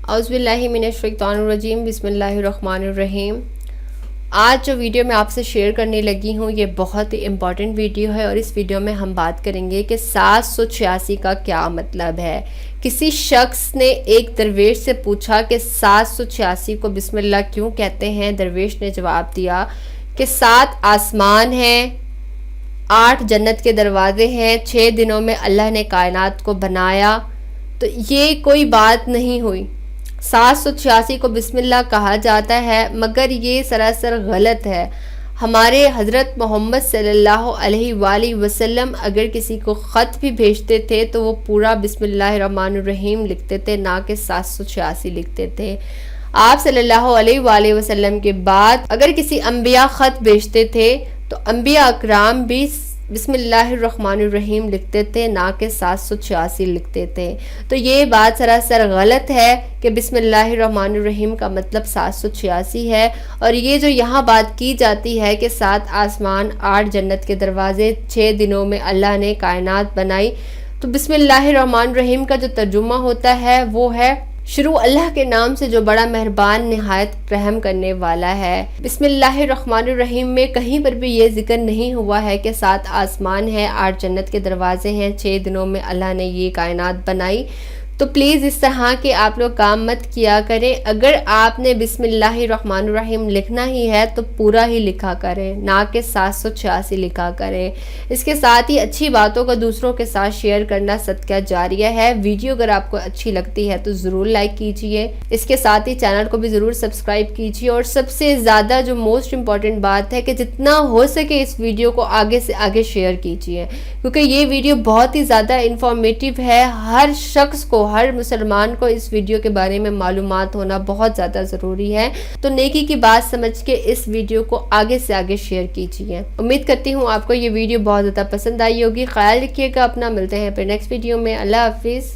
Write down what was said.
اعوذ باللہ من الشیطان الرجیم، بسم اللہ الرحمن الرحیم۔ آج جو ویڈیو میں آپ سے شیئر کرنے لگی ہوں یہ بہت ہی امپورٹنٹ ویڈیو ہے، اور اس ویڈیو میں ہم بات کریں گے کہ 786 کا کیا مطلب ہے۔ کسی شخص نے ایک درویش سے پوچھا کہ 786 کو بسم اللہ کیوں کہتے ہیں؟ درویش نے جواب دیا کہ 7 آسمان ہیں، 8 جنت کے دروازے ہیں، 6 دنوں میں اللہ نے کائنات کو بنایا، تو یہ کوئی بات نہیں ہوئی۔ 786 کو بسم اللہ کہا جاتا ہے، مگر یہ سراسر غلط ہے۔ ہمارے حضرت محمد صلی اللہ علیہ وآلہ وسلم اگر کسی کو خط بھی بھیجتے تھے تو وہ پورا بسم اللہ الرحمن الرحیم لکھتے تھے، نہ کہ 786 لکھتے تھے۔ آپ صلی اللہ علیہ وآلہ وسلم کے بعد اگر کسی انبیاء خط بھیجتے تھے تو انبیاء اکرام بھی بسم اللہ الرحمن الرحیم لکھتے تھے، نہ کہ 786 لکھتے تھے۔ تو یہ بات سراسر غلط ہے کہ بسم اللہ الرحمن الرحیم کا مطلب 786 ہے، اور یہ جو یہاں بات کی جاتی ہے کہ 7 آسمان، 8 جنت کے دروازے، 6 دنوں میں اللہ نے کائنات بنائی، تو بسم اللہ الرحمن الرحیم کا جو ترجمہ ہوتا ہے وہ ہے شروع اللہ کے نام سے جو بڑا مہربان نہایت رحم کرنے والا ہے۔ بسم اللہ الرحمن الرحیم میں کہیں پر بھی یہ ذکر نہیں ہوا ہے کہ 7 آسمان ہیں، 8 جنت کے دروازے ہیں، 6 دنوں میں اللہ نے یہ کائنات بنائی۔ تو پلیز اس طرح کے آپ لوگ کام مت کیا کریں۔ اگر آپ نے بسم اللہ الرحمن الرحیم لکھنا ہی ہے تو پورا ہی لکھا کریں، نہ کہ 786 لکھا کریں۔ اس کے ساتھ ہی اچھی باتوں کو دوسروں کے ساتھ شیئر کرنا صدقہ جاریہ ہے۔ ویڈیو اگر آپ کو اچھی لگتی ہے تو ضرور لائک کیجئے، اس کے ساتھ ہی چینل کو بھی ضرور سبسکرائب کیجئے، اور سب سے زیادہ جو موسٹ امپورٹنٹ بات ہے کہ جتنا ہو سکے اس ویڈیو کو آگے سے آگے شیئر کیجئے، کیونکہ یہ ویڈیو بہت ہی زیادہ انفارمیٹیو ہے۔ ہر شخص کو، ہر مسلمان کو اس ویڈیو کے بارے میں معلومات ہونا بہت زیادہ ضروری ہے۔ تو نیکی کی بات سمجھ کے اس ویڈیو کو آگے سے آگے شیئر کیجئے۔ امید کرتی ہوں آپ کو یہ ویڈیو بہت زیادہ پسند آئی ہوگی۔ خیال رکھیے گا اپنا، ملتے ہیں پھر نیکسٹ ویڈیو میں۔ اللہ حافظ۔